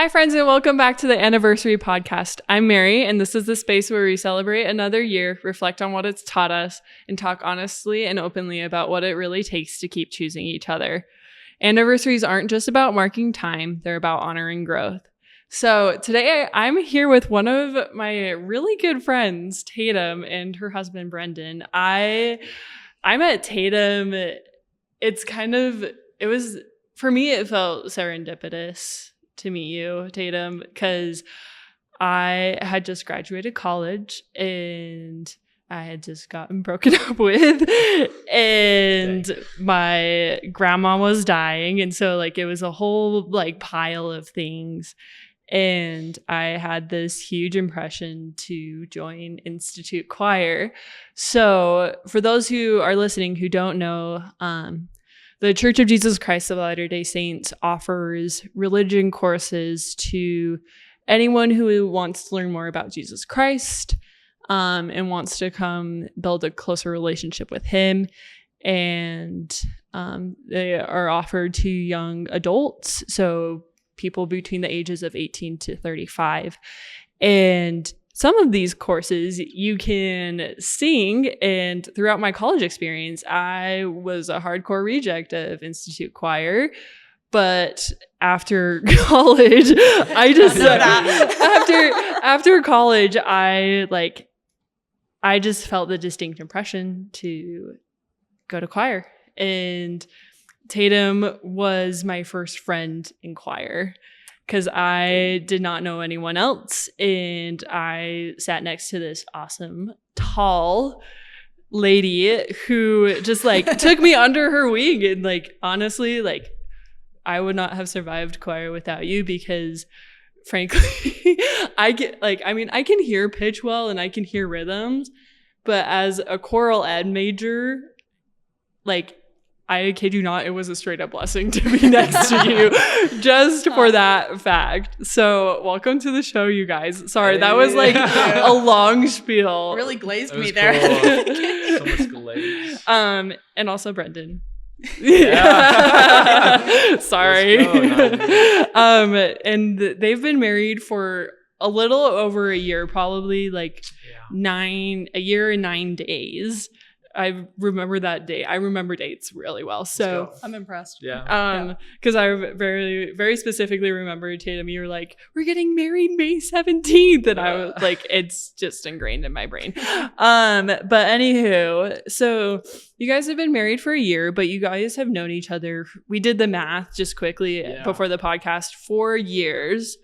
Hi, friends, and welcome back to the Anniversary Podcast. I'm Mary, and this is the space where we celebrate another year, reflect on what it's taught us, and talk honestly and openly about what it really takes to keep choosing each other. Anniversaries aren't just about marking time, they're about honoring growth. So today I'm here with one of my really good friends, Tatum, and her husband, Brenden. I met Tatum. For me, it felt serendipitous to meet you, Tatum, because I had just graduated college and I had just gotten broken up with, and my grandma was dying, and so it was a whole pile of things, and I had this huge impression to join Institute Choir. So for those who are listening who don't know, the Church of Jesus Christ of Latter-day Saints offers religion courses to anyone who wants to learn more about Jesus Christ and wants to come build a closer relationship with him. And they are offered to young adults, so people between the ages of 18 to 35. And some of these courses you can sing, and throughout my college experience, I was a hardcore reject of Institute Choir. But after college, I just after college, I just felt the distinct impression to go to choir. And Tatum was my first friend in choir, because I did not know anyone else, and I sat next to this awesome, tall lady who just took me under her wing. And honestly, I would not have survived choir without you, because frankly, I can hear pitch well and I can hear rhythms, but as a choral ed major, I kid you not, it was a straight up blessing to be next to you just for that fact. So welcome to the show, you guys. Sorry, that was a long spiel. Really glazed me there. Cool. So much glaze. And also Brenden. Yeah. Sorry. And they've been married for a little over a year, probably a year and 9 days. I remember that date. I remember dates really well. So I'm impressed. Yeah. Because I very, very specifically remember, Tatum, you were like, we're getting married May 17th. And I was it's just ingrained in my brain. But anywho, so you guys have been married for a year, but you guys have known each other. We did the math just quickly before the podcast, 4 years.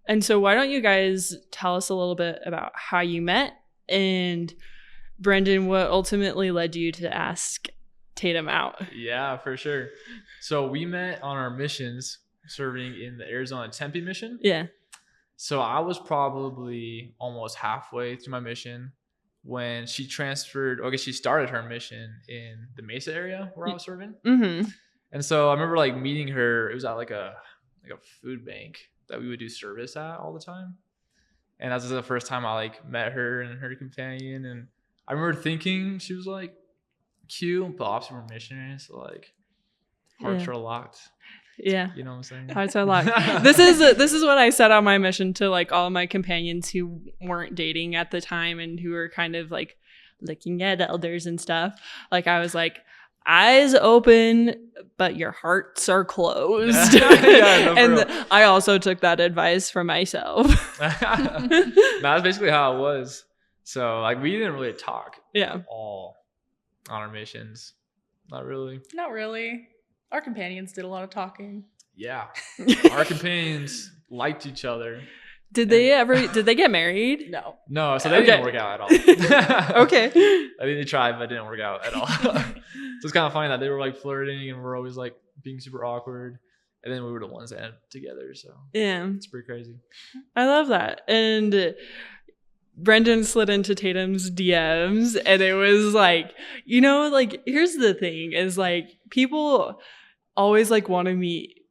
And so why don't you guys tell us a little bit about how you met, and Brenden, what ultimately led you to ask Tatum out? Yeah, for sure. So we met on our missions, serving in the Arizona Tempe mission. Yeah. So I was probably almost halfway through my mission when she she started her mission in the Mesa area where I was serving. Mm-hmm. And so I remember meeting her. It was at a food bank that we would do service at all the time. And that was the first time I met her and her companion. And I remember thinking she was cute, but obviously we're missionaries, so hearts are locked. Yeah. You know what I'm saying? Hearts are locked. This is what I said on my mission to all my companions who weren't dating at the time and who were kind of looking at elders and stuff. I was eyes open, but your hearts are closed. And I also took that advice from myself. That's basically how it was. So we didn't really talk at all on our missions. Not really. Not really. Our companions did a lot of talking. Yeah. Our companions liked each other. Did they get married? No, so they didn't work out at all. Okay. I think they tried, but it didn't work out at all. So it's kind of funny that they were flirting and we're always being super awkward. And then we were the ones that ended up together. So yeah, it's pretty crazy. I love that. And Brenden slid into Tatum's DMs, and it was here's the thing is people always want to meet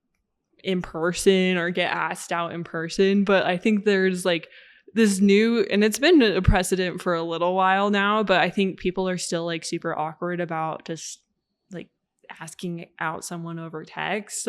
in person or get asked out in person, but I think there's this new, and it's been a precedent for a little while now, but I think people are still super awkward about just asking out someone over text.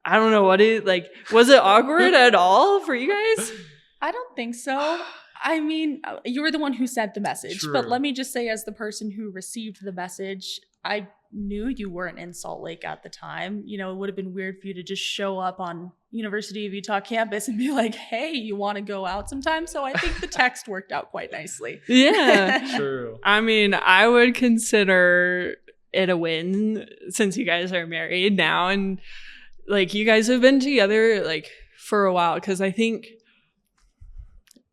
I don't know what it like. Was it awkward at all for you guys? I don't think so. I mean, you were the one who sent the message, but True. let me just say, as the person who received the message, I knew you weren't in Salt Lake at the time. You know, it would have been weird for you to just show up on University of Utah campus and be like, hey, you want to go out sometime? So I think the text worked out quite nicely. Yeah. True. I mean, I would consider it a win since you guys are married now, and like you guys have been together like for a while, because I think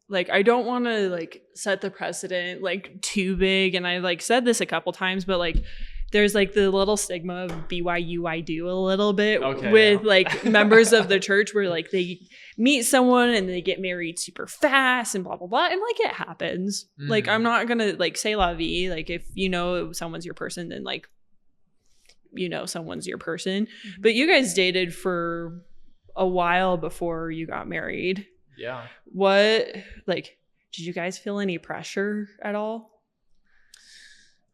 like I don't want to like set the precedent like too big, and I like said this a couple times, but like there's like the little stigma of BYU I do a little bit with like members of the church where like they meet someone and they get married super fast and blah blah blah, and like it happens. Like I'm not gonna like say la vie, like if you know someone's your person, then like you know someone's your person. But you guys dated for a while before you got married. Yeah. What, like, did you guys feel any pressure at all?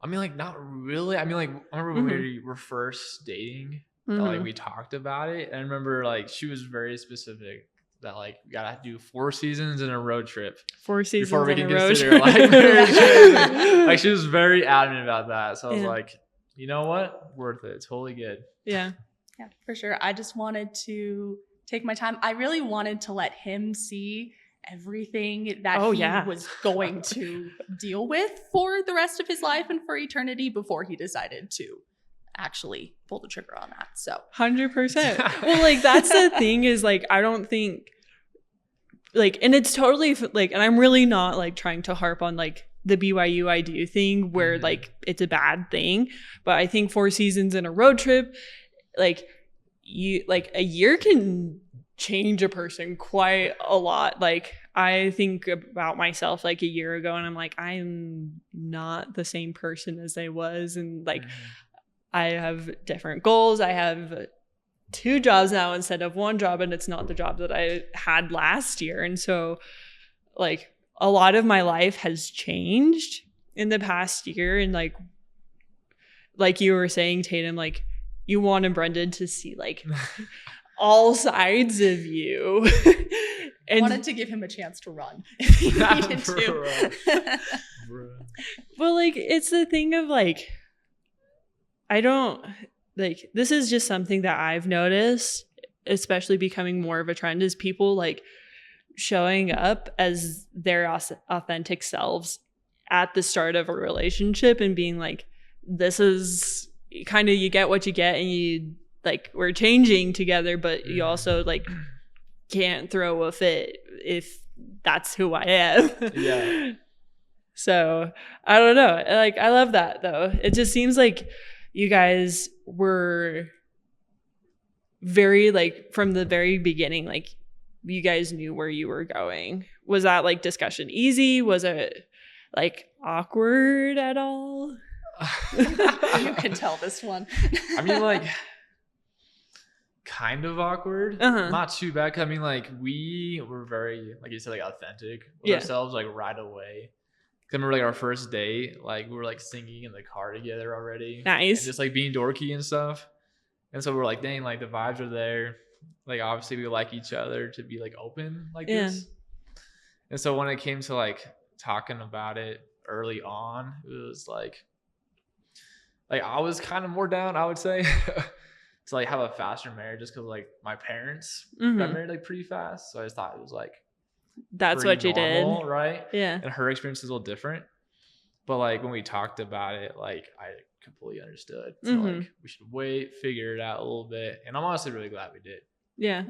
I mean, like, not really. I mean, like, I remember when we were first dating, like, we talked about it. And I remember, like, she was very specific that, like, we gotta do 4 seasons in a road trip. 4 seasons before we in can a road consider, trip. like, marriage. Like, she was very adamant about that. So I was Yeah. like, you know what? Worth it. Totally good. Yeah. Yeah, for sure. I just wanted to take my time. I really wanted to let him see everything that he was going to deal with for the rest of his life and for eternity before he decided to actually pull the trigger on that. So 100%. Well, like that's the thing is like I don't think like, and it's totally like, and I'm really not like trying to harp on like the BYU I do thing where like it's a bad thing, but I think 4 seasons in a road trip, like you like a year can change a person quite a lot. Like I think about myself like a year ago and I'm like, I'm not the same person as I was, and like I have different goals. I have 2 jobs now instead of 1 job, and it's not the job that I had last year. And so like a lot of my life has changed in the past year, and like you were saying, Tatum, like you wanted Brenden to see like all sides of you. And I wanted to give him a chance to run if he needed to. Well, like it's the thing of like I don't like this is just something that I've noticed, especially becoming more of a trend, is people like showing up as their authentic selves at the start of a relationship and being like, this is kind of, you get what you get, and you like we're changing together, but you also like can't throw a fit if that's who I am. Yeah. So I don't know, like I love that though. It just seems like you guys were very like from the very beginning, like you guys knew where you were going. Was that like discussion easy? Was it like awkward at all? You can tell this one. I mean, like, kind of awkward. Not too bad. 'Cause I mean, like, we were very, like you said, like authentic with ourselves, like right away. 'Cause I remember, like, our first date, like we were like singing in the car together already. Nice. And just like being dorky and stuff. And so we were like, dang, like the vibes are there. Like, obviously, we like each other to be like open like this. And so when it came to like talking about it early on, it was like I was kind of more down, I would say, to like have a faster marriage, just because like my parents got married like pretty fast. So I just thought it was like that's what you normal, did, right? Yeah. And her experience is a little different. But like when we talked about it, like I completely understood. So like we should wait, figure it out a little bit. And I'm honestly really glad we did. Yeah.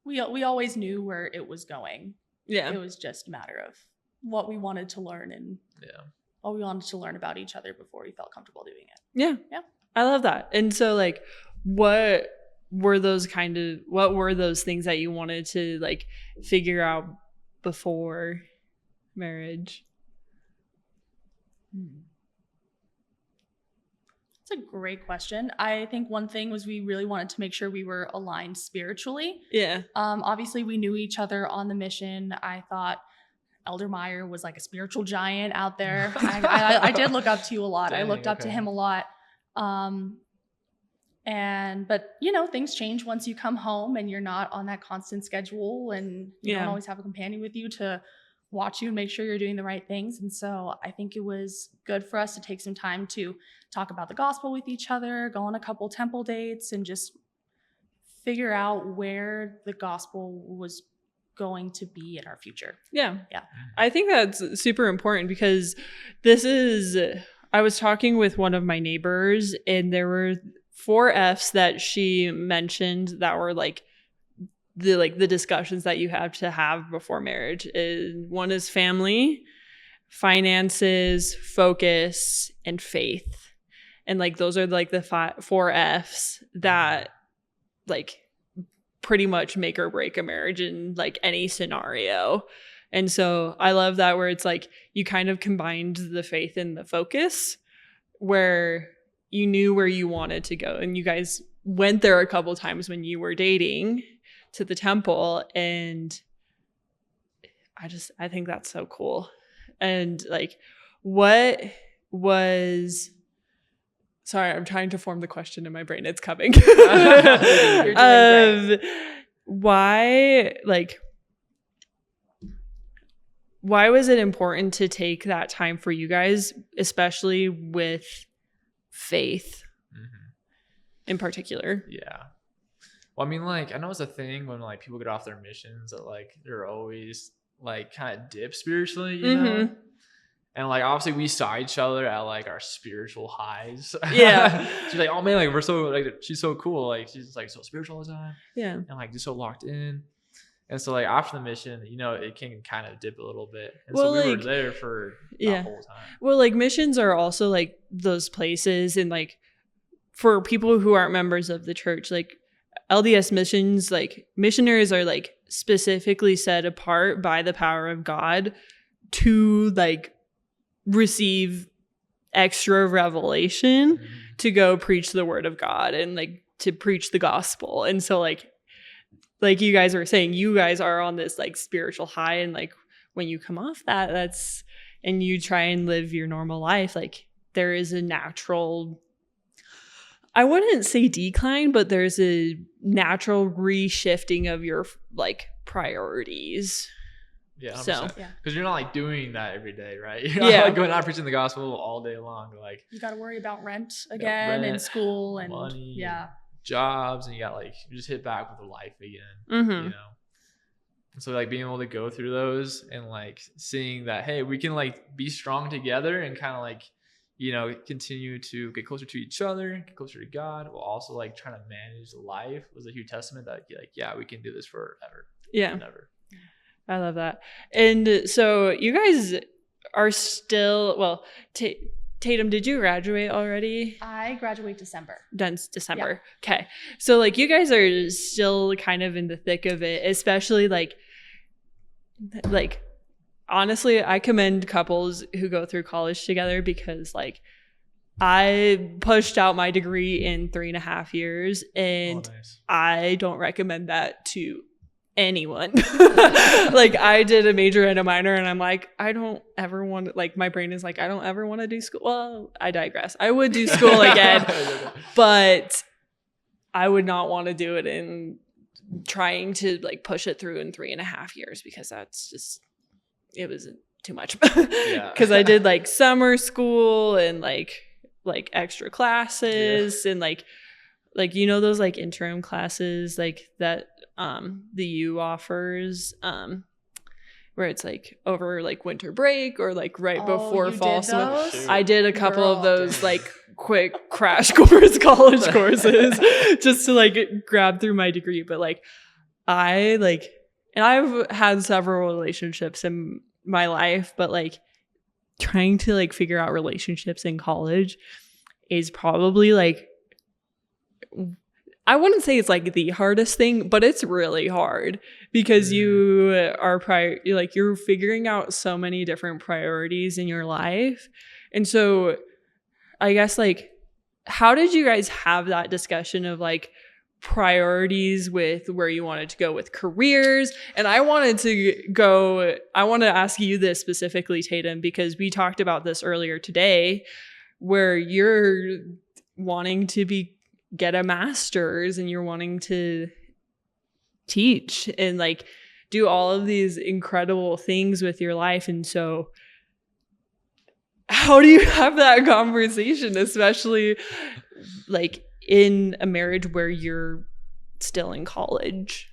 We always knew where it was going. Yeah. It was just a matter of what we wanted to learn and what we wanted to learn about each other before we felt comfortable doing it. Yeah. Yeah. I love that. And so like what were those things that you wanted to like figure out before marriage? That's a great question. I think one thing was we really wanted to make sure we were aligned spiritually. Yeah. Obviously we knew each other on the mission. I thought Elder Meyer was like a spiritual giant out there. I did look up to you a lot. Dang, I looked up to him a lot. But things change once you come home and you're not on that constant schedule, and you don't always have a companion with you to watch you and make sure you're doing the right things. And so I think it was good for us to take some time to talk about the gospel with each other, go on a couple temple dates, and just figure out where the gospel was going to be in our future. Yeah. I think that's super important, because I was talking with one of my neighbors, and there were 4 F's that she mentioned that were like the discussions that you have to have before marriage. One is family, finances, focus, and faith. And like those are like the 4 F's that like pretty much make or break a marriage in like any scenario. And so I love that, where it's like you kind of combined the faith and the focus, where you knew where you wanted to go. And you guys went there a couple times when you were dating to the temple. And I think that's so cool. And like, sorry, I'm trying to form the question in my brain. It's coming. You're doing great. Why was it important to take that time for you guys, especially with faith in particular? Yeah. Well, I mean, like, I know it's a thing when like people get off their missions that like they're always like kind of dip spiritually, you know? And like obviously we saw each other at like our spiritual highs. Yeah. She's like, oh man, like we're so like she's so cool. Like she's like so spiritual all the time. Yeah. And like just so locked in. And so like after the mission, it can kind of dip a little bit. And so we were there for the whole time. Well, like missions are also like those places, and like for people who aren't members of the church, like LDS missions, like missionaries are like specifically set apart by the power of God to like receive extra revelation to go preach the word of God and like to preach the gospel. And so like you guys were saying, you guys are on this like spiritual high, and like when you come off that's and you try and live your normal life, like there is a natural, I wouldn't say decline, but there's a natural reshifting of your like priorities. Yeah, 100%. So because you're not like doing that every day, right? You're not like going out preaching the gospel all day long. Like you got to worry about rent again and school and money, jobs, and you just hit back with life again. And so like being able to go through those and like seeing that, hey, we can like be strong together and kind of like continue to get closer to each other, get closer to God, while also like trying to manage life was a huge testament that we can do this forever. Yeah. Never. I love that. And so you guys are still, Tatum, did you graduate already? I graduate December. Done December. Yeah. Okay. So like you guys are still kind of in the thick of it, especially like honestly, I commend couples who go through college together, because like I pushed out my degree in 3.5 years, and nice. I don't recommend that to anyone. Like I did a major and a minor, and I'm like, I don't ever want to, like my brain is like, I don't ever want to do school. Well, I digress. I would do school again, but I wowould not want to do it in trying to like push it through in 3.5 years, because that's just, it was too much. Because I did like summer school and like extra classes and like those like interim classes like that the U offers where it's like over like winter break or like right before fall semester. I did a couple of those like quick crash course college courses just to like grab through my degree. But like and I've had several relationships in my life, but like trying to like figure out relationships in college is probably like, I wouldn't say it's like the hardest thing, but it's really hard because you are you're figuring out so many different priorities in your life. And so I guess like, how did you guys have that discussion of like priorities with where you wanted to go with careers? And I want to ask you this specifically, Tatum, because we talked about this earlier today, where you're wanting to get a master's and you're wanting to teach and like do all of these incredible things with your life. And so how do you have that conversation, especially like in a marriage where you're still in college?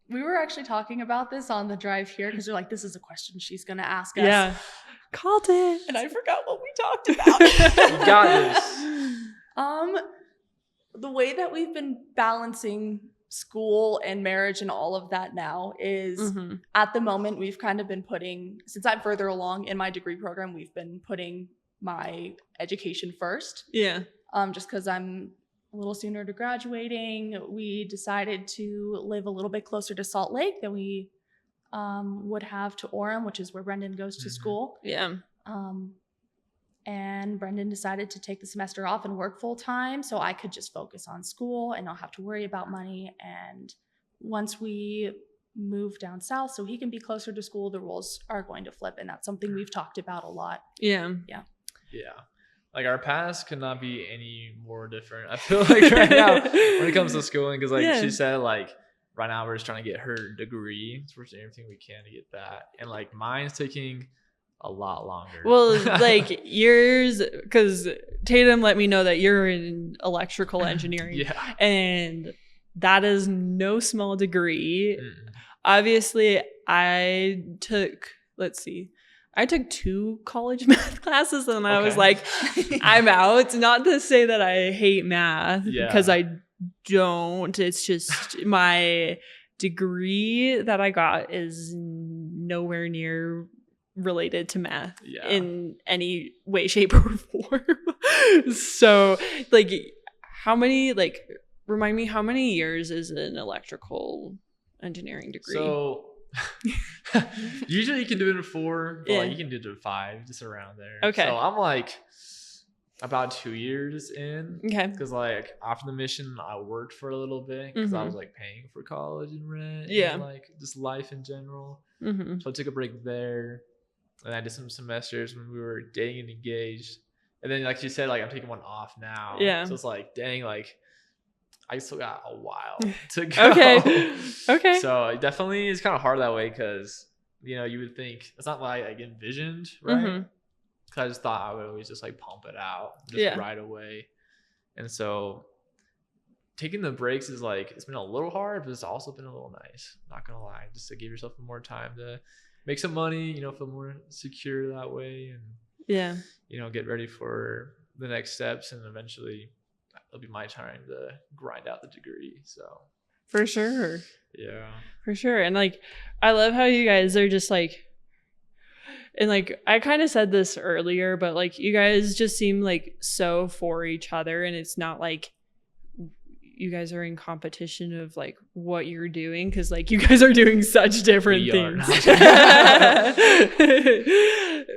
We were actually talking about this on the drive here because we're like, this is a question she's gonna ask us. Yeah. Called it. And I forgot what we talked about. You got this. The way that we've been balancing school and marriage and all of that now is at the moment we've kind of been putting, since I'm further along in my degree program, we've been putting my education first. Yeah. Just because I'm a little sooner to graduating, we decided to live a little bit closer to Salt Lake than we would have to Orem, which is where Brenden goes to school. Yeah. And Brenden decided to take the semester off and work full time so I could just focus on school and not have to worry about money. And once we move down south so he can be closer to school, the roles are going to flip. And that's something we've talked about a lot. Yeah. Yeah. Like our paths could not be any more different. I feel like right now when it comes to schooling, because like she said, like right now we're just trying to get her degree. So we're doing everything we can to get that. And like mine's taking a lot longer. Well, like yours, because Tatum let me know that you're in electrical engineering. Yeah. And that is no small degree. Obviously, I took 2 college math classes and I was like, I'm out. Not to say that I hate math because I don't. It's just my degree that I got is nowhere near related to math in any way, shape, or form. So like remind me, how many years is an electrical engineering degree? So usually you can do it in 4, but like you can do it in 5, just around there. Okay. So I'm like about 2 years in. Okay. Because like after the mission, I worked for a little bit because I was like paying for college and rent. Yeah. And like just life in general. So I took a break there. And I did some semesters when we were dating and engaged. And then like you said, like I'm taking one off now. Yeah. So it's like, dang, like I still got a while to go. Okay. So it definitely is kind of hard that way because, you know, you would think it's not what I like envisioned, right? Because I just thought I would always just like pump it out just right away. And so taking the breaks is like, it's been a little hard, but it's also been a little nice. Not going to lie, just to give yourself more time to make some money, you know, feel more secure that way and, you know, get ready for the next steps. And eventually it'll be my time to grind out the degree. So for sure. Yeah. For sure. And like, I love how you guys are just like, and like, I kind of said this earlier, but like you guys just seem like so for each other. And it's not like you guys are in competition of like what you're doing, because like you guys are doing such different things.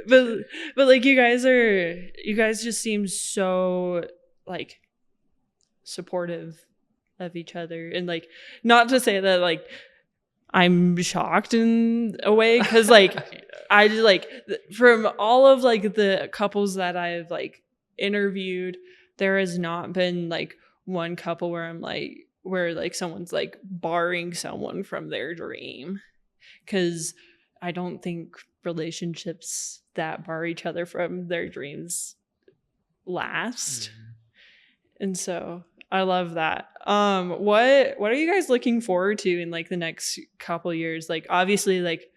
but like you guys just seem so like supportive of each other. And like, not to say that like I'm shocked in a way, because like I just like from all of like the couples that I've like interviewed, there has not been like one couple where I'm like, where like someone's like barring someone from their dream, because I don't think relationships that bar each other from their dreams last. And so I love that. What are you guys looking forward to in like the next couple years? Like obviously like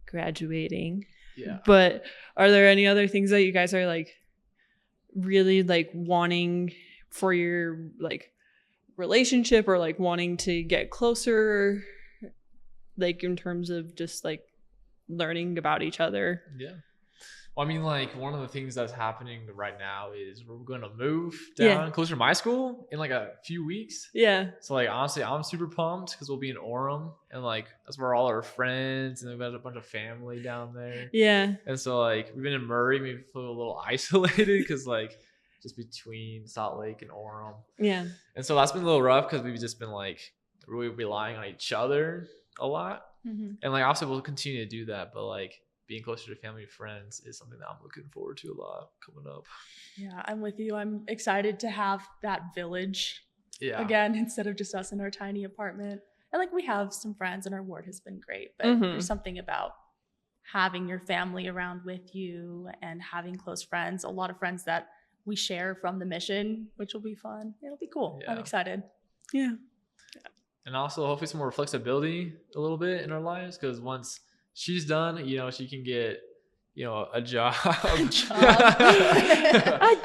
graduating, but are there any other things that you guys are like really like wanting for your like relationship, or like wanting to get closer, like in terms of just like learning about each other? Well, I mean, like one of the things that's happening right now is we're going to move down closer to my school in like a few weeks. So like honestly, I'm super pumped because we'll be in Orem, and like that's where all our friends, and we've got a bunch of family down there. And so like we've been in Murray, we feel a little isolated because like just between Salt Lake and Orem. And so that's been a little rough because we've just been like really relying on each other a lot. And like obviously we'll continue to do that, but like being closer to family and friends is something that I'm looking forward to a lot coming up. Yeah, I'm with you. I'm excited to have that village again instead of just us in our tiny apartment. And like we have some friends and our ward has been great, but there's something about having your family around with you and having close friends, a lot of friends that we share from the mission, which will be fun. It'll be cool. I'm excited. Yeah. And also hopefully some more flexibility a little bit in our lives, because once she's done, you know, she can get, you know, a job. A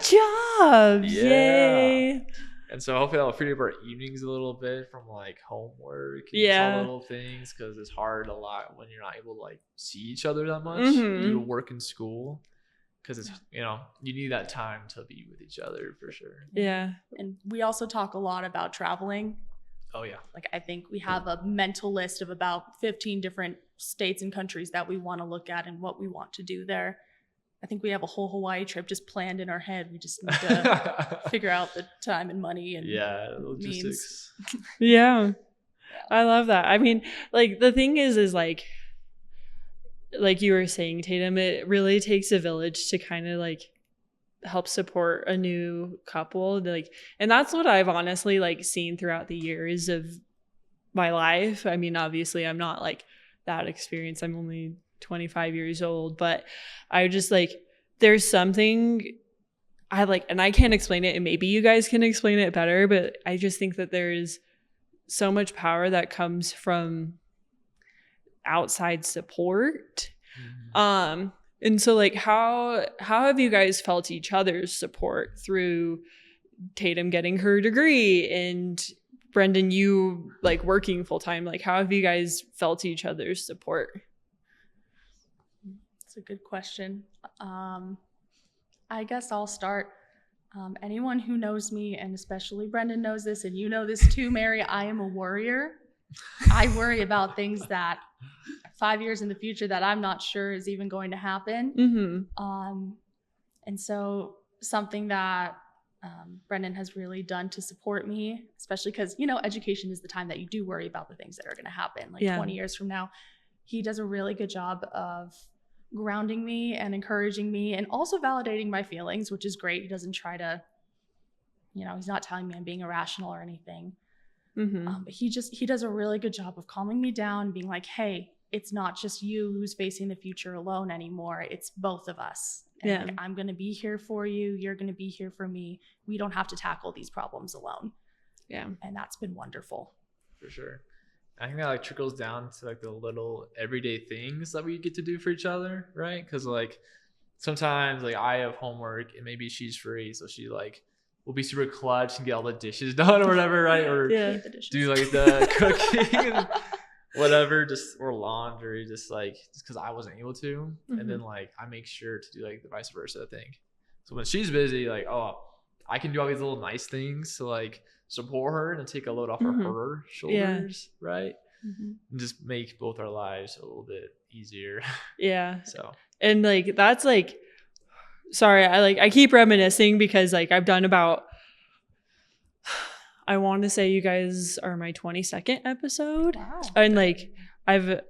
job. Yay. And so hopefully I'll free up our evenings a little bit from like homework and all the little things, because it's hard a lot when you're not able to like see each other that much due to work and school, because it's, you know, you need that time to be with each other for sure. Yeah. And we also talk a lot about traveling. Oh yeah. Like I think we have a mental list of about 15 different states and countries that we want to look at and what we want to do there. I think we have a whole Hawaii trip just planned in our head. We just need to figure out the time and money and logistics. Yeah. I love that. I mean, like the thing is like you were saying, Tatum, it really takes a village to kind of like help support a new couple. Like, and that's what I've honestly like seen throughout the years of my life. I mean, obviously I'm not like that experienced. I'm only 25 years old, but I just like, there's something I like, and I can't explain it, and maybe you guys can explain it better, but I just think that there's so much power that comes from outside support. And so like how have you guys felt each other's support through Tatum getting her degree and Brenden, you like working full time? Like how have you guys felt each other's support? That's a good question. I guess I'll start. Anyone who knows me, and especially Brenden knows this, and you know this too, Mary, I am a worrier. I worry about things that 5 years in the future that I'm not sure is even going to happen. And so something that Brenden has really done to support me, especially because, you know, education is the time that you do worry about the things that are going to happen. Like 20 years from now, he does a really good job of grounding me and encouraging me and also validating my feelings, which is great. He doesn't try to, you know, he's not telling me I'm being irrational or anything. But he does a really good job of calming me down and being like, hey, it's not just you who's facing the future alone anymore. It's both of us. And like, I'm going to be here for you. You're going to be here for me. We don't have to tackle these problems alone. Yeah. And that's been wonderful. For sure. I think that like trickles down to like the little everyday things that we get to do for each other, right? Because like sometimes like I have homework and maybe she's free, so she like will be super clutch and get all the dishes done or whatever, right? Or do like the cooking and whatever, or laundry, just because I wasn't able to. And then like I make sure to do like the vice versa thing. So when she's busy, like, oh, I can do all these little nice things to like support her and take a load off of her shoulders, right? And just make both our lives a little bit easier. Yeah. So, and like that's like, sorry, I keep reminiscing because like I've done about, I want to say you guys are my 22nd episode. Wow. And like I've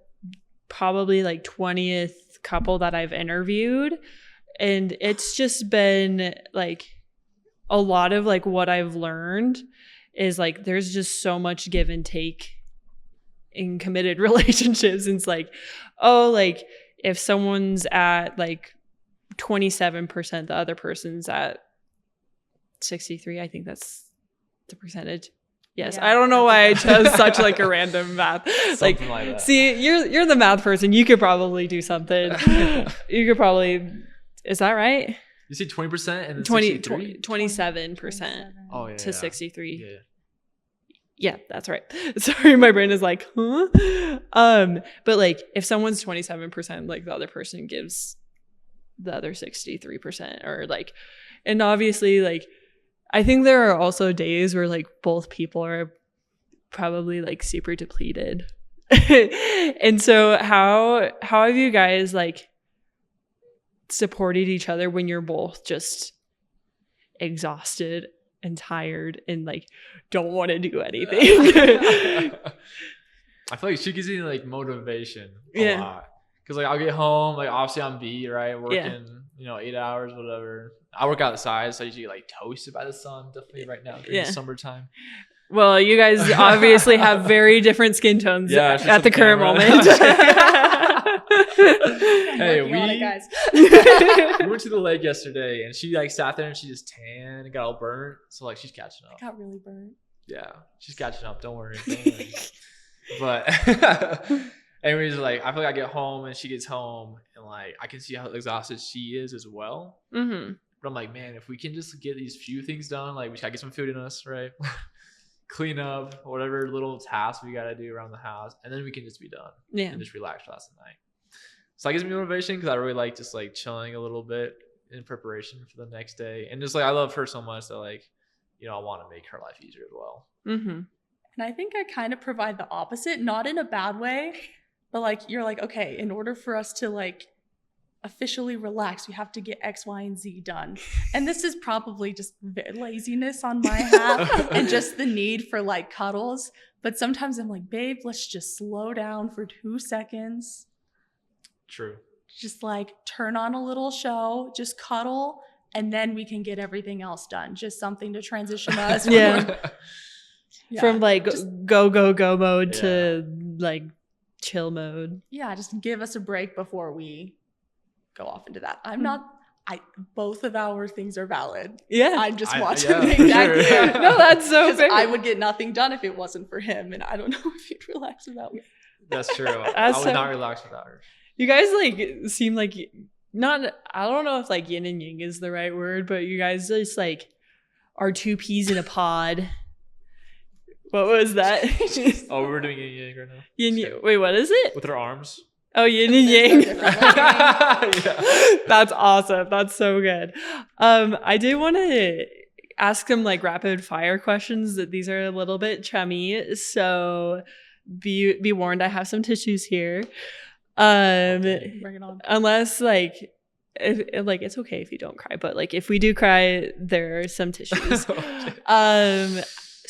probably like 20th couple that I've interviewed, and it's just been like a lot of like what I've learned is like there's just so much give and take in committed relationships. And it's like, oh, like if someone's at like 27%, the other person's at 63. I think that's the percentage. Yes. Yeah, I don't know why I chose such like a random math. Like that. See, you're the math person. You could probably do something. You could probably, is that right? You see 20% and 27% to 63. Yeah. Yeah, that's right. Sorry, my brain is like, huh? But like if someone's 27%, like the other person gives the other 63%, or like, and obviously like I think there are also days where like both people are probably like super depleted. And so how have you guys like supported each other when you're both just exhausted and tired and like don't want to do anything? I feel like she gives me like motivation a lot, Cause like I'll get home, like obviously I'm beat, right? Working, 8 hours, whatever. I work outside, so I usually get like toasted by the sun, definitely right now during the summertime. Well, you guys obviously have very different skin tones at the current moment. Hey, we went to the lake yesterday, and she like sat there and she just tanned and got all burnt. So like she's catching up. I got really burnt. Yeah, she's catching up. Don't worry. But anyways, like I feel like I get home and she gets home, and like I can see how exhausted she is as well. Mm-hmm. But I'm like, man, if we can just get these few things done, like we gotta get some food in us, right? Clean up, whatever little tasks we gotta do around the house, and then we can just be done. And just relax for the rest of the night. So that gives me motivation because I really like just like chilling a little bit in preparation for the next day. And just like I love her so much that like, I want to make her life easier as well. Mm-hmm. And I think I kind of provide the opposite, not in a bad way, but like you're like, okay, in order for us to like officially relax, we have to get X, Y, and Z done. And this is probably just laziness on my half and just the need for like cuddles. But sometimes I'm like, babe, let's just slow down for 2 seconds. True. Just like turn on a little show, just cuddle, and then we can get everything else done. Just something to transition us. From like just, go mode to like chill mode. Yeah, just give us a break before we go off into that. Both of our things are valid. Yeah. I just want to make that clear. No, that's so fair. I would get nothing done if it wasn't for him, and I don't know if he'd relax without me. That's true. I would not relax without her. You guys like seem like I don't know if like yin and yang is the right word, but you guys just like are 2 peas in a pod. What was that? Oh, we're doing yin and yang right now. Yin. Wait, what is it? With our arms. Oh, yin and yang. That's awesome. That's so good. I did want to ask them like rapid fire questions. That these are a little bit chummy, so be warned. I have some tissues here. Bring it on. Unless like, it's okay if you don't cry, but like if we do cry, there are some tissues.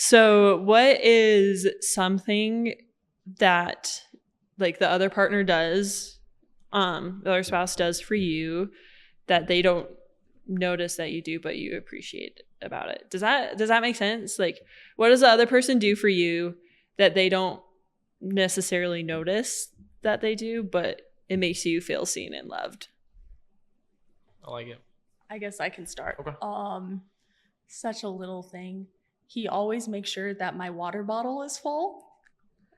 So what is something that like the other partner does, the other spouse does for you that they don't notice that you do, but you appreciate about it? Does that make sense? Like, what does the other person do for you that they don't necessarily notice that they do, but it makes you feel seen and loved? I like it. I guess I can start. Okay. Such a little thing. He always makes sure that my water bottle is full.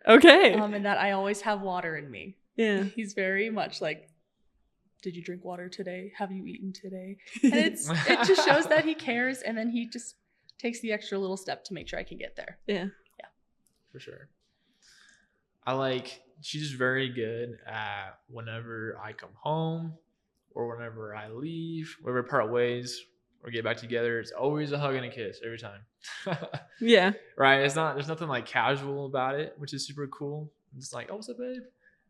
Okay. And that I always have water in me. Yeah. He's very much like, did you drink water today? Have you eaten today? And it just shows that he cares, and then he just takes the extra little step to make sure I can get there. Yeah. Yeah. For sure. She's very good at whenever I come home or whenever I leave, whenever we part ways or get back together, it's always a hug and a kiss every time. Yeah. Right? There's nothing like casual about it, which is super cool. It's like, oh, what's up, babe?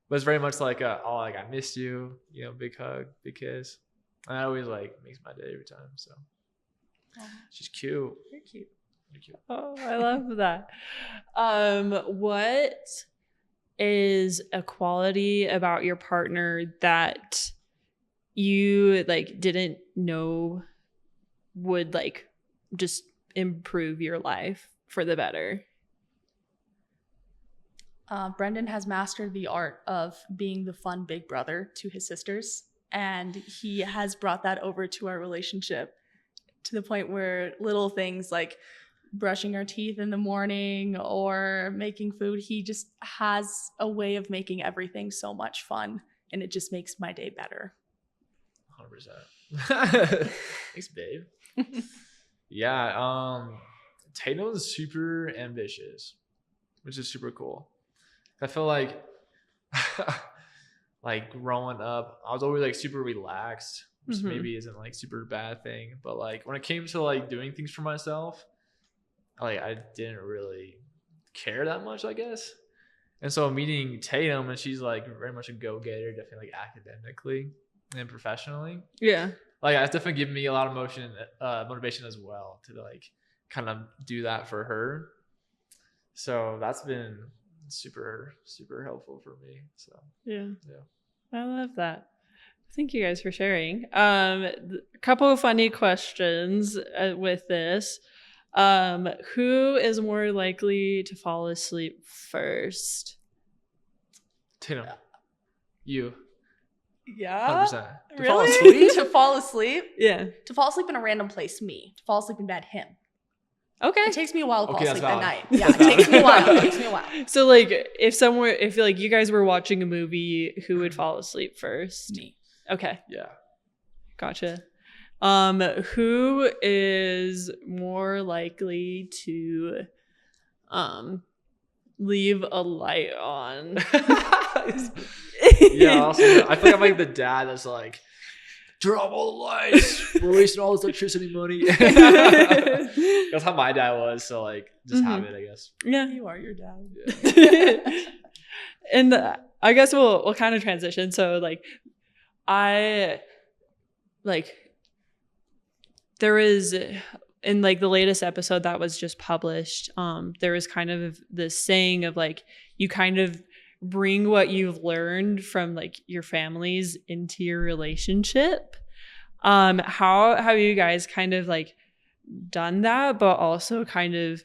But it's very much like I missed you, big hug, big kiss. And that always like makes my day every time. So she's cute. You're cute. You're cute. Oh, I love that. What is a quality about your partner that you like didn't know would like just improve your life for the better? Brenden has mastered the art of being the fun big brother to his sisters, and he has brought that over to our relationship to the point where little things like brushing our teeth in the morning or making food, he just has a way of making everything so much fun, and it just makes my day better. 100%. Thanks, babe. Yeah, Tatum is super ambitious, which is super cool. I feel like like growing up, I was always like super relaxed, which maybe isn't like super bad thing, but like when it came to like doing things for myself, like I didn't really care that much, I guess. And so meeting Tatum, and she's like very much a go-getter, definitely like academically and professionally. Yeah. Like it's definitely given me a lot of motivation as well to like kind of do that for her. So that's been super, super helpful for me. So yeah. I love that. Thank you guys for sharing. A couple of funny questions with this. Who is more likely to fall asleep first? Tatum, you. Yeah. 100%. To fall asleep? To fall asleep? Yeah. To fall asleep in a random place, me. To fall asleep in bed, him. Okay. It takes me a while to fall asleep at night. That's Yeah, it takes me a while. It takes me a while. So like if like you guys were watching a movie, who would fall asleep first? Me. Okay. Yeah. Gotcha. Who is more likely to leave a light on? Yeah, also, I feel like I'm like the dad that's like, turn off all the lights. We're wasting all this electricity money. That's how my dad was. So like, just have it, I guess. Yeah. You are your dad. Yeah. And I guess we'll kind of transition. So like, there is in like the latest episode that was just published, there was kind of this saying of like, you kind of bring what you've learned from like your families into your relationship. How have you guys kind of like done that, but also kind of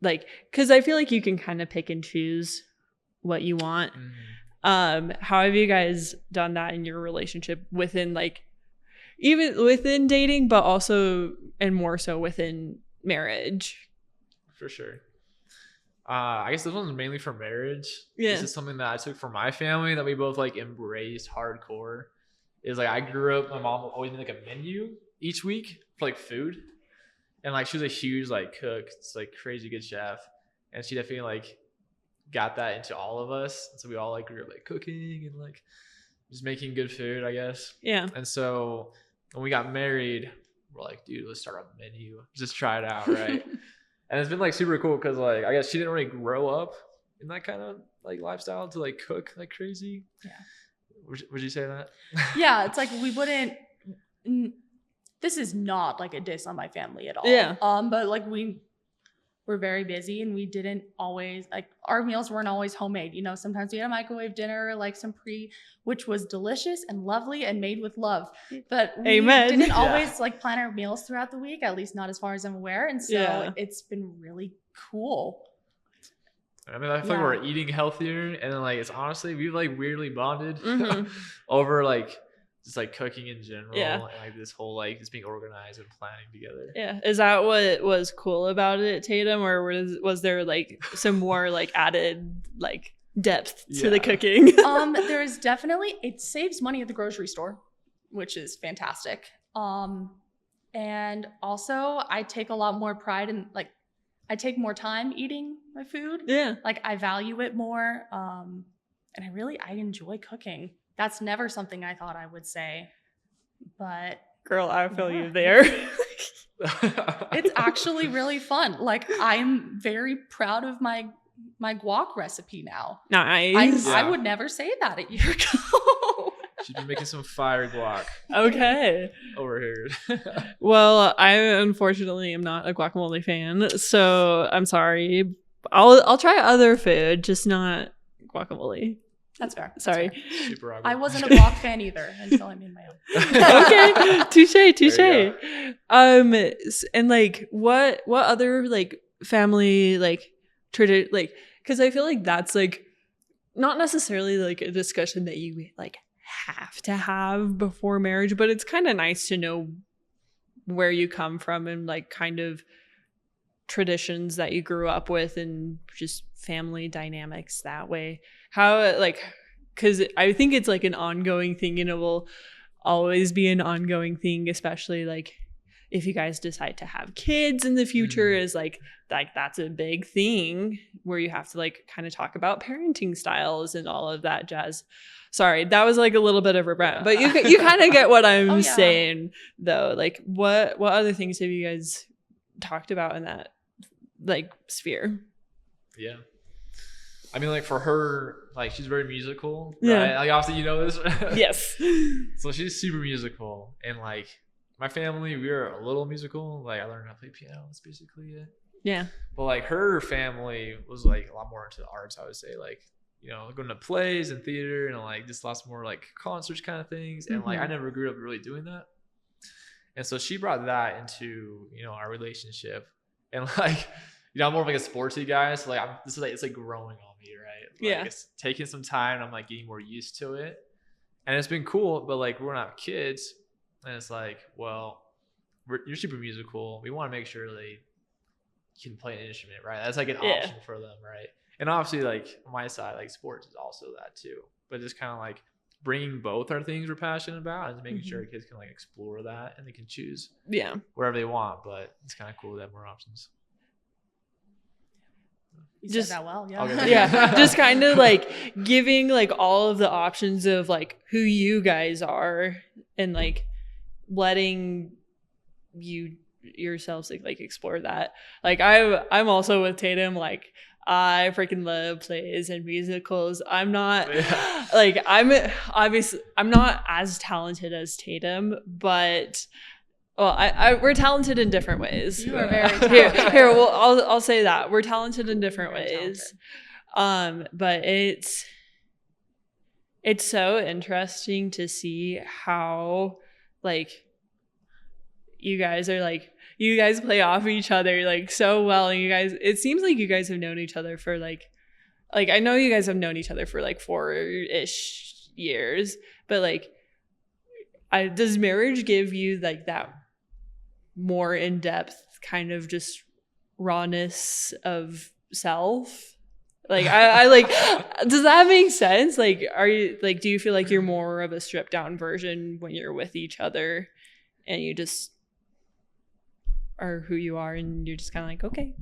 like, because I feel like you can kind of pick and choose what you want. How have you guys done that in your relationship within like, even within dating, but also and more so within marriage? For sure. I guess this one's mainly for marriage. Yeah. This is something that I took from my family that we both like embraced hardcore. Is like I grew up, my mom always made like a menu each week for like food. And like she was a huge like cook. It's like crazy good chef. And she definitely like got that into all of us. And so we all like grew up like cooking and like just making good food, I guess. Yeah. And so when we got married, we're like, dude, let's start a menu. Just try it out, right? And it's been like super cool because like I guess she didn't really grow up in that kind of like lifestyle to like cook like crazy. Yeah. Would you say that? Yeah, it's like we wouldn't. This is not like a diss on my family at all. Yeah. But like we're very busy and we didn't always like our meals weren't always homemade. You know, sometimes we had a microwave dinner, like some which was delicious and lovely and made with love. But we didn't always like plan our meals throughout the week, at least not as far as I'm aware. And so it's been really cool. I mean, I feel like we're eating healthier, and then like it's honestly we've like weirdly bonded over like just like cooking in general, and like this whole like just being organized and planning together. Yeah, is that what was cool about it, Tatum, or was there like some more like added like depth to the cooking? There's definitely, it saves money at the grocery store, which is fantastic. And also I take a lot more pride in like I take more time eating my food. Yeah. Like I value it more. And I enjoy cooking. That's never something I thought I would say. But girl, I feel you there. It's actually really fun. Like I'm very proud of my guac recipe now. Nice. I would never say that a year ago. She'd be making some fire guac. Okay. Over here. Well, I unfortunately am not a guacamole fan, so I'm sorry. I'll try other food, just not guacamole. That's fair. Sorry. Super obvious. I wasn't a guac fan either until I made my own. Okay. Touche. And like what other like family like tradition like, because I feel like that's like not necessarily like a discussion that you like have to have before marriage, but it's kind of nice to know where you come from and like kind of traditions that you grew up with and just family dynamics that way. How like, because I think it's like an ongoing thing and it will always be an ongoing thing, especially like if you guys decide to have kids in the future, is like that's a big thing where you have to like kind of talk about parenting styles and all of that jazz. Sorry, that was like a little bit of a rant, but you kind of get what I'm saying though. Like what other things have you guys talked about in that like sphere? Yeah. I mean, like for her, like she's very musical, yeah. Right? Like obviously you know this. Yes. So she's super musical, and like my family, we are a little musical. Like I learned how to play piano. That's basically it. Yeah. But like her family was like a lot more into the arts. I would say like going to plays and theater and like just lots more like concerts kind of things. And like I never grew up really doing that. And so she brought that into, our relationship. And like, I'm more of like a sportsy guy. So like it's like growing on me, right? Like, it's taking some time and I'm like getting more used to it. And it's been cool, but like we're not kids. And it's like, well, you're super musical. We want to make sure they can play an instrument, right? That's like an option for them, right? And obviously, like on my side, like sports is also that too. But just kind of like bringing both our things we're passionate about and making sure kids can like explore that and they can choose wherever they want. But it's kind of cool to have more options. You said that well, yeah. Okay, yeah, just kind of like giving like all of the options of like who you guys are and like letting you yourselves like explore that. Like I'm also with Tatum. Like I freaking love plays and musicals. I'm not like I'm not as talented as Tatum, but we're talented in different ways. You are very talented. Here, well, I'll say that we're talented in different ways. But it's so interesting to see how like you guys play off each other like so well, and it seems like you guys have known each other for like I know you guys have known each other for like 4-ish years, but like does marriage give you like that more in-depth kind of just rawness of self? Like I like does that make sense? Like are you like do you feel like you're more of a stripped down version when you're with each other and you just are who you are and you're just kind of like, okay?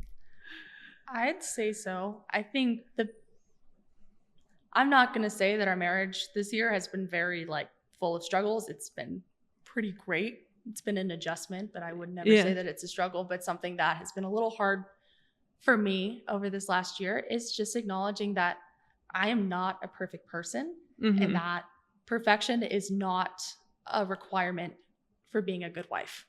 I'd say so. I think I'm not going to say that our marriage this year has been very like full of struggles. It's been pretty great. It's been an adjustment, but I would never say that it's a struggle. But something that has been a little hard for me over this last year is just acknowledging that I am not a perfect person and that perfection is not a requirement for being a good wife.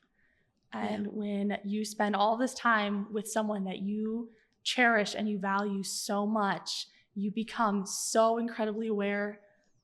And when you spend all this time with someone that you cherish and you value so much, you become so incredibly aware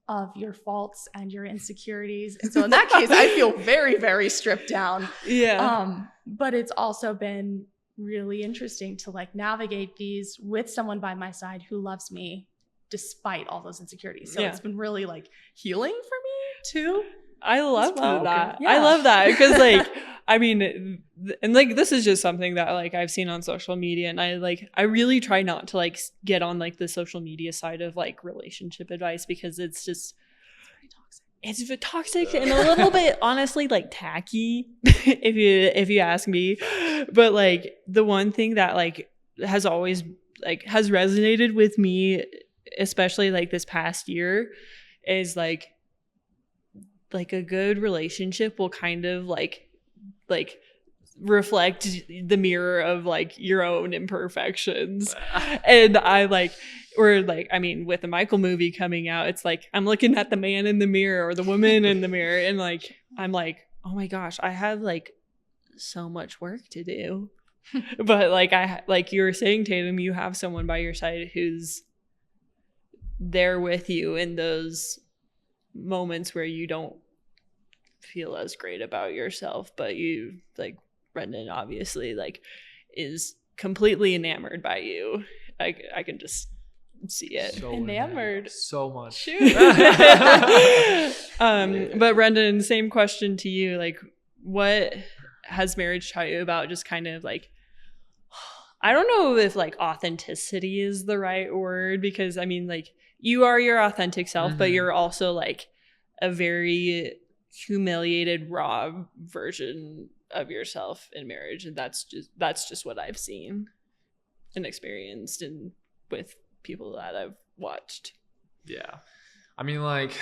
of your faults and your insecurities. And so in that case, I feel very, very stripped down. Yeah. But it's also been really interesting to like navigate these with someone by my side who loves me despite all those insecurities. So it's been really like healing for me too. I love that. Yeah. I love that because like, I mean, and like this is just something that like I've seen on social media, and I really try not to like get on like the social media side of like relationship advice because it's just it's toxic and a little bit honestly like tacky if you ask me. But like the one thing that like has always like has resonated with me, especially like this past year, is like a good relationship will kind of like reflect the mirror of like your own imperfections. And I like, or like, I mean, with the Michael movie coming out, it's like I'm looking at the man in the mirror or the woman in the mirror, and like I'm like, oh my gosh, I have like so much work to do. But like like you were saying, Tatum, you have someone by your side who's there with you in those moments where you don't feel as great about yourself, but you like Brenden obviously like is completely enamored by you. I can just see it. So enamored so much. Shoot. But Brenden, same question to you. Like, what has marriage taught you about just kind of like, I don't know if like authenticity is the right word, because I mean like you are your authentic self, but you're also like a very humiliated, raw version of yourself in marriage, and that's just what I've seen and experienced and with people that I've watched. Yeah, I mean like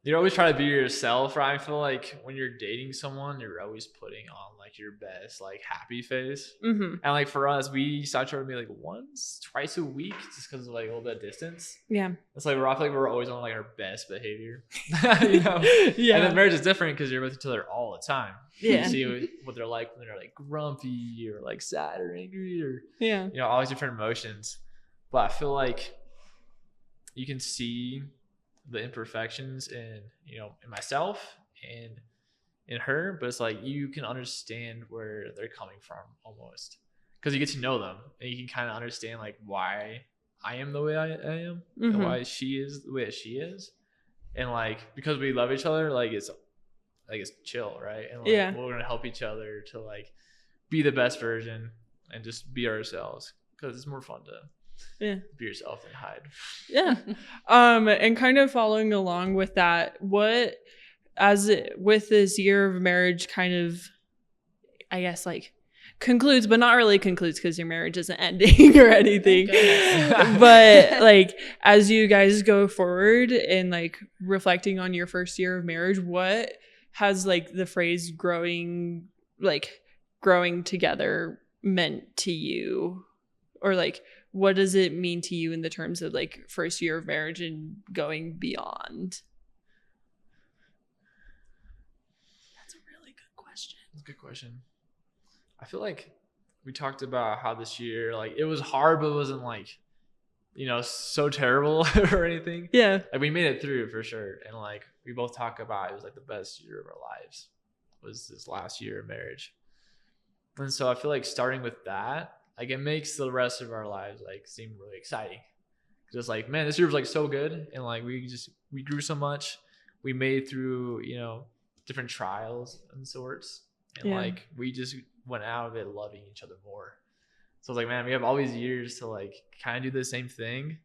you always try to be yourself, right? I feel like when you're dating someone, you're always putting on like your best like happy face. And like for us, we started trying to be like twice a week just because of like a little bit of distance. Yeah, it's like I feel like we're always on like our best behavior. Yeah. And then marriage is different because you're with each other all the time. You see what they're like when they're like grumpy or like sad or angry or always different emotions. but I feel like you can see the imperfections in, you know, in myself and in her, but it's like you can understand where they're coming from almost, because you get to know them and you can kind of understand like why I am the way I am and why she is the way that she is, and like because we love each other, like it's chill, right? And like we're gonna help each other to like be the best version and just be ourselves, because it's more fun to be yourself and hide. And kind of following along with that, what with this year of marriage kind of, I guess, like concludes, but not really concludes because your marriage isn't ending or anything. But like as you guys go forward and like reflecting on your first year of marriage, what has like the phrase growing together meant to you? Or like what does it mean to you in the terms of like first year of marriage and going beyond? That's a really good question. That's a good question. I feel like we talked about how this year, like it was hard, but it wasn't like, you know, so terrible or anything. Yeah. Like we made it through for sure. And like we both talk about, it was like the best year of our lives was this last year of marriage. And so I feel like starting with that, like it makes the rest of our lives like seem really exciting. Cause it's like, man, this year was like so good. And like we grew so much. We made through, you know, different trials and sorts. And like we just went out of it loving each other more. So I was like, man, we have all these years to like kind of do the same thing.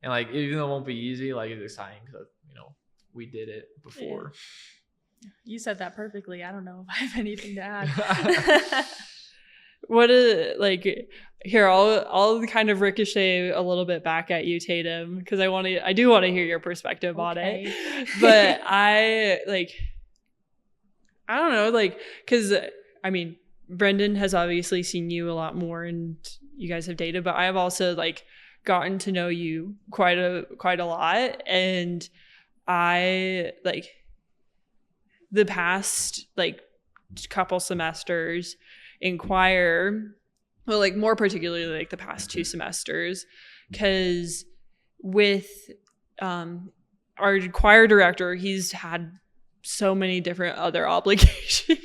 And like, even though it won't be easy, like it's exciting because, you know, we did it before. You said that perfectly. I don't know if I have anything to add. What is like here? I'll kind of ricochet a little bit back at you, Tatum, because I do want to hear your perspective on it. But I don't know, like, because I mean, Brenden has obviously seen you a lot more, and you guys have dated. But I have also like gotten to know you quite a lot, and I like the past like couple semesters in choir, well, like more particularly like the past 2 semesters, because with our choir director, he's had so many different other obligations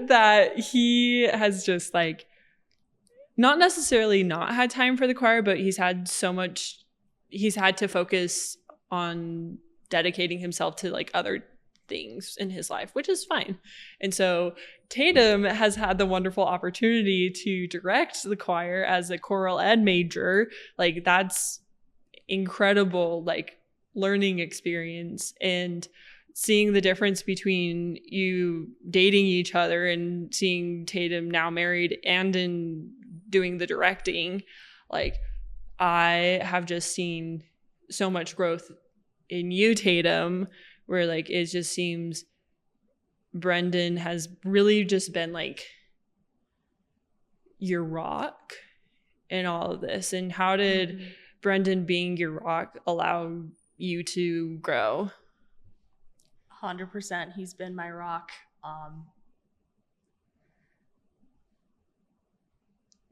that he has just like not necessarily not had time for the choir, but he's had to focus on dedicating himself to like other things in his life, which is fine. And so Tatum has had the wonderful opportunity to direct the choir as a choral ed major. Like that's incredible, like learning experience, and seeing the difference between you dating each other and seeing Tatum now married and in doing the directing. Like I have just seen so much growth in you, Tatum, where like it just seems Brenden has really just been like your rock in all of this. And how did Brenden being your rock allow you to grow? 100%. He's been my rock.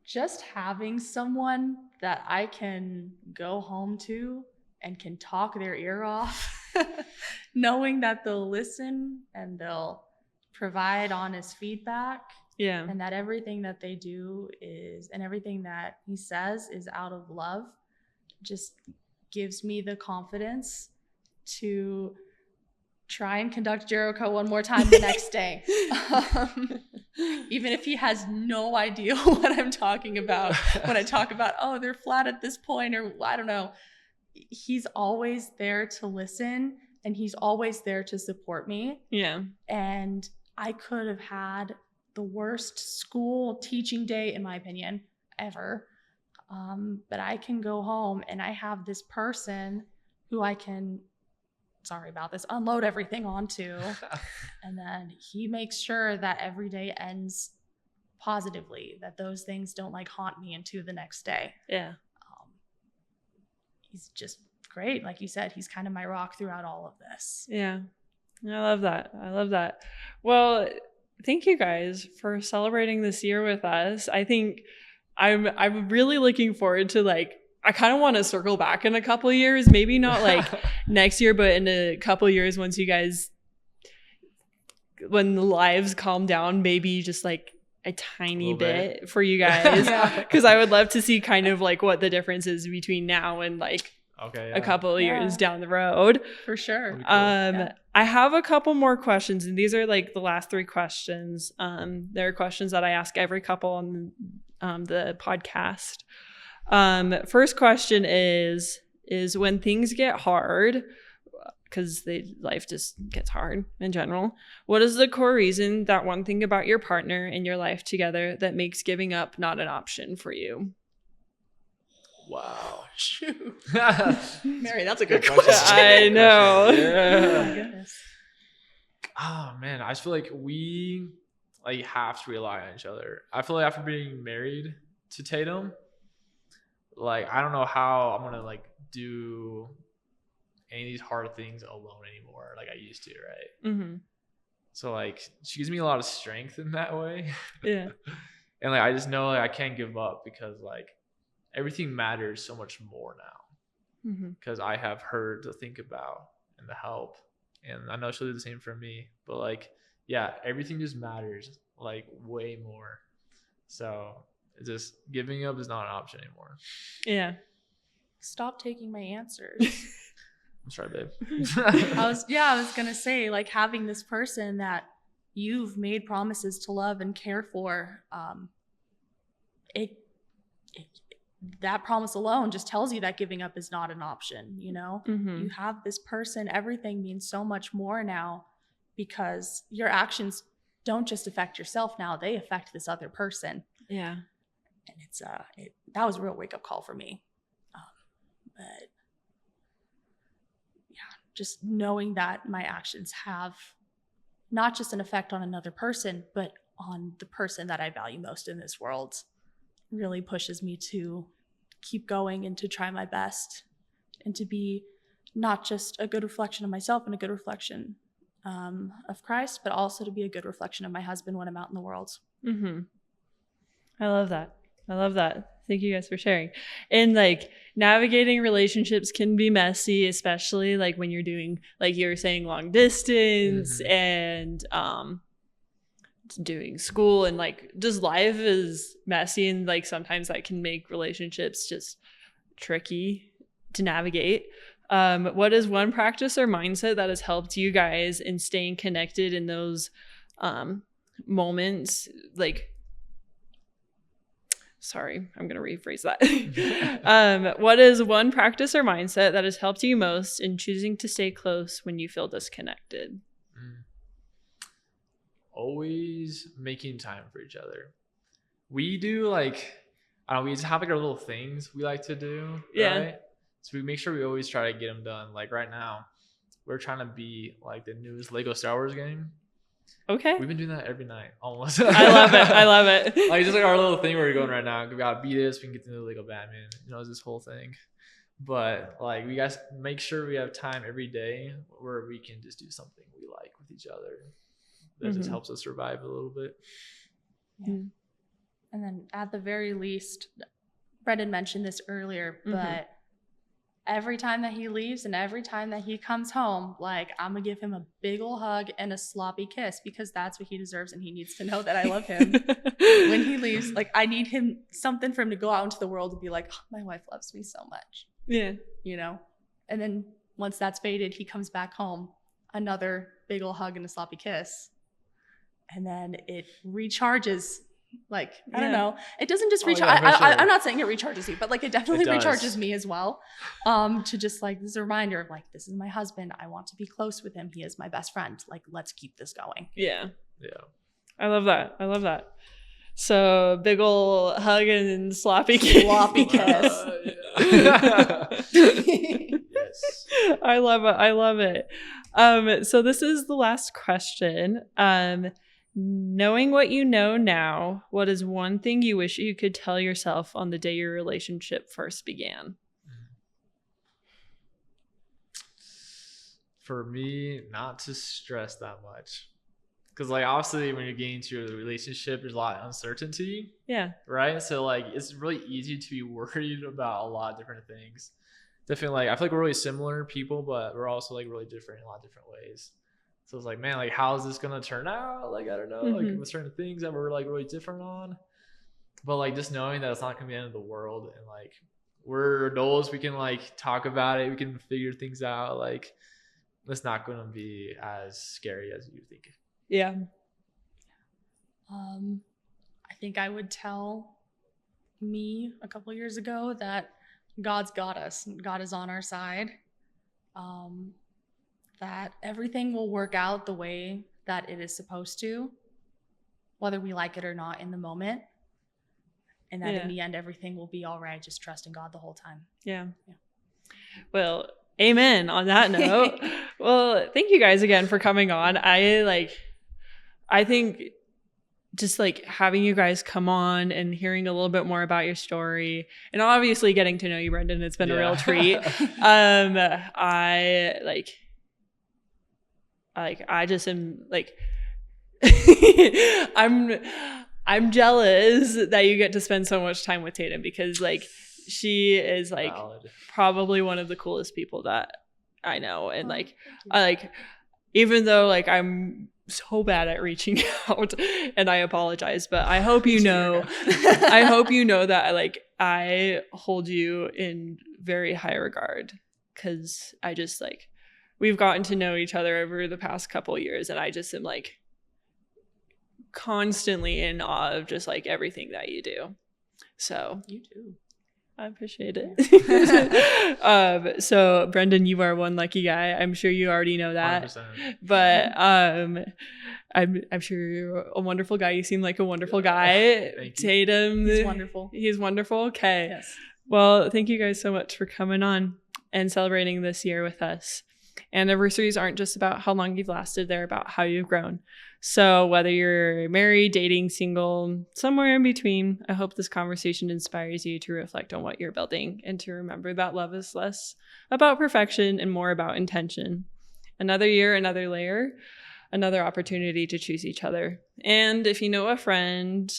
Just having someone that I can go home to and can talk their ear off, knowing that they'll listen and they'll provide honest feedback. Yeah. And that everything that they do and everything that he says is out of love, just gives me the confidence to try and conduct Jericho one more time the next day. Even if he has no idea what I'm talking about when I talk about, oh, they're flat at this point, or I don't know. He's always there to listen, and he's always there to support me. Yeah. And I could have had the worst school teaching day, in my opinion, ever. But I can go home and I have this person who I can, sorry about this, unload everything onto. And then he makes sure that every day ends positively, that those things don't like haunt me into the next day. Yeah. He's just great. Like you said, he's kind of my rock throughout all of this. Yeah. I love that. Well, thank you guys for celebrating this year with us. I think I'm really looking forward to like, I kind of want to circle back in a couple of years, maybe not like next year, but in a couple of years once you guys, when the lives calm down, maybe just like a tiny bit for you guys. Because I would love to see kind of like what the difference is between now and like a couple of years down the road. For sure. Cool. I have a couple more questions, and these are like the last 3 questions. There are questions that I ask every couple on the podcast. First question is when things get hard, because life just gets hard in general, what is the core reason, that one thing about your partner and your life together that makes giving up not an option for you? Wow. Shoot. Mary, that's a good question. I know. Yeah. Oh my goodness. Oh man, I just feel like we like have to rely on each other. I feel like after being married to Tatum, like I don't know how I'm gonna like do any of these hard things alone anymore like I used to, right? Mm-hmm. So like she gives me a lot of strength in that way. Yeah. And like I just know like I can't give up because like everything matters so much more now because I have her to think about and to help, and I know she'll do the same for me. But like, yeah, everything just matters like way more. So it's just giving up is not an option anymore. Yeah. Stop taking my answers. I'm sorry, babe. I was gonna say, like, having this person that you've made promises to love and care for, that promise alone just tells you that giving up is not an option. You know, you have this person, everything means so much more now because your actions don't just affect yourself now, they affect this other person. Yeah. And it's that was a real wake-up call for me. But yeah, just knowing that my actions have not just an effect on another person, but on the person that I value most in this world really pushes me to keep going and to try my best and to be not just a good reflection of myself and a good reflection of Christ, but also to be a good reflection of my husband when I'm out in the world. I love that. Thank you guys for sharing. And like navigating relationships can be messy, especially like when you're doing, like you were saying, long distance and doing school, and like just life is messy, and like sometimes that can make relationships just tricky to navigate. What is one practice or mindset that has helped you guys in staying connected in those moments? Like, sorry, I'm going to rephrase that. What is one practice or mindset that has helped you most in choosing to stay close when you feel disconnected? Always making time for each other. We do like, I don't know, we just have like our little things we like to do. Yeah. Right? So we make sure we always try to get them done. Like right now, we're trying to beat like the newest Lego Star Wars game. Okay. We've been doing that every night almost. I love it. Like just like our little thing where we're going right now. We gotta beat this, we can get to the Lego Batman. You know, it's this whole thing. But like we guys make sure we have time every day where we can just do something we like with each other. That just helps us survive a little bit. Yeah. And then at the very least, Brenden mentioned this earlier, but every time that he leaves and every time that he comes home, like I'm gonna give him a big ol' hug and a sloppy kiss because that's what he deserves, and he needs to know that I love him. When he leaves, like I need him something for him to go out into the world and be like, oh, my wife loves me so much. Yeah. You know? And then once that's faded, he comes back home, another big ol' hug and a sloppy kiss. And then it recharges. Like, I don't know. It doesn't just recharge. I'm not saying it recharges you, but like it definitely recharges me as well. To just like, this is a reminder of like, this is my husband. I want to be close with him. He is my best friend. Like, let's keep this going. Yeah. I love that. So big ol' hug and sloppy kiss. Sloppy kiss. Yes. I love it. So this is the last question. Knowing what you know now, what is one thing you wish you could tell yourself on the day your relationship first began? For me, not to stress that much. Because like obviously when you're getting into a relationship, there's a lot of uncertainty. Yeah. Right. So like it's really easy to be worried about a lot of different things. Definitely, like I feel like we're really similar people, but we're also like really different in a lot of different ways. So it's like, man, like how is this gonna turn out? Like I don't know, like with certain things that we're like really different on. But like just knowing that it's not gonna be the end of the world, and like we're adults, we can like talk about it, we can figure things out. Like it's not gonna be as scary as you think. Yeah. I think I would tell me a couple years ago that God's got us. God is on our side. That everything will work out the way that it is supposed to, whether we like it or not in the moment. And that in the end, everything will be all right. Just trust in God the whole time. Yeah. Well, amen on that note. Well, thank you guys again for coming on. I think just like having you guys come on and hearing a little bit more about your story, and obviously getting to know you, Brenden, it's been a real treat. I just am like, I'm jealous that you get to spend so much time with Tatum, because like she is like probably one of the coolest people that I know. And like, even though like I'm so bad at reaching out and I apologize, but I hope you know, I hope you know that like I hold you in very high regard, because I just like, we've gotten to know each other over the past couple of years, and I just am like constantly in awe of just like everything that you do. So you too. I appreciate it. So Brenden, you are one lucky guy. I'm sure you already know that. 100%. But I'm sure you're a wonderful guy. You seem like a wonderful guy. Thank you. Tatum, He's wonderful. He's wonderful. Okay. Yes. Well, thank you guys so much for coming on and celebrating this year with us. Anniversaries aren't just about how long you've lasted, they're about how you've grown. So whether you're married, dating, single, somewhere in between, I hope this conversation inspires you to reflect on what you're building and to remember that love is less about perfection and more about intention. Another year, another layer, another opportunity to choose each other. And if you know a friend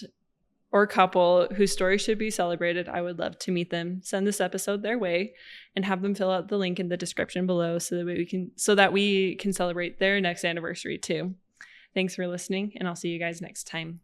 or couple whose story should be celebrated, I would love to meet them. Send this episode their way and have them fill out the link in the description below so that we can celebrate their next anniversary too. Thanks for listening, and I'll see you guys next time.